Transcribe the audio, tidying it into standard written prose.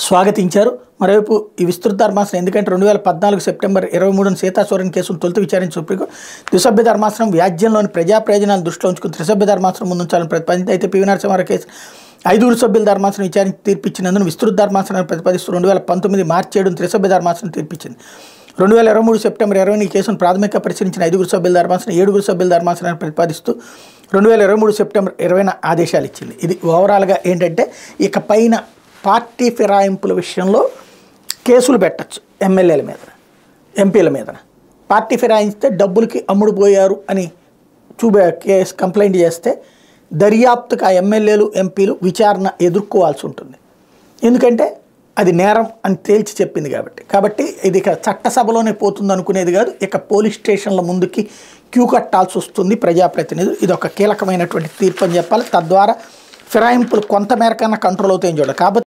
స్వాగతించారు. మరోవైపు ఈ విస్తృత ధర్మాసనం ఎందుకంటే 2014 సెప్టెంబర్ 23న సీతాసోరెన్ కేసును తొలుత విచారించిన సుప్రీంకోర్టు ద్విసభ్య ధర్మాసనం వ్యాజ్యంలోని ప్రజా ప్రయోజనాలను దృష్టిలో ఉంచుకుని త్రిసభ్య ధర్మాసనం ముందుంచాలని ప్రతిపాదించింది. అయితే పివి నరసింహారావు కేసు 5 సభ్యుల ధర్మాసనం విచారించి తీర్పిచ్చినందున విస్తృత ధర్మాసనాన్ని ప్రతిపాదిస్తూ 2019 మార్చి 7న త్రిసభ్య ధర్మాసనం తీర్పిచ్చింది. 2023 సెప్టెంబర్ 20న ఈ కేసును ప్రాథమిక పరిశీలించిన 5 సభ్యుల ధర్మాసనం 7 సభ్యుల ధర్మాసనాన్ని ప్రతిపాదిస్తూ 2023 సెప్టెంబర్ 20న ఆదేశాలు ఇచ్చింది. ఇది ఓవరాల్గా ఏంటంటే ఇక పైన పార్టీ ఫిరాయింపుల విషయంలో కేసులు పెట్టచ్చు ఎమ్మెల్యేల మీద, ఎంపీల మీద. పార్టీ ఫిరాయిస్తే డబ్బులకి అమ్ముడు పోయారు అని కేసు కంప్లైంట్ చేస్తే దర్యాప్తుకు ఆ ఎమ్మెల్యేలు, ఎంపీలు విచారణ ఎదుర్కోవాల్సి ఉంటుంది. ఎందుకంటే అది నేరం అని తేల్చి చెప్పింది కాబట్టి ఇది ఇక చట్టసభలోనే పోతుంది అనుకునేది కాదు. ఇక పోలీస్ స్టేషన్ల ముందుకి క్యూ కట్టాల్సి వస్తుంది ప్రజాప్రతినిధులు. ఇది ఒక కీలకమైనటువంటి తీర్పు అని చెప్పాలి. తద్వారా ఫిరాయింపులు కొంత మేరకన్నా కంట్రోల్ అవుతాయని చూడాలి. కాబట్టి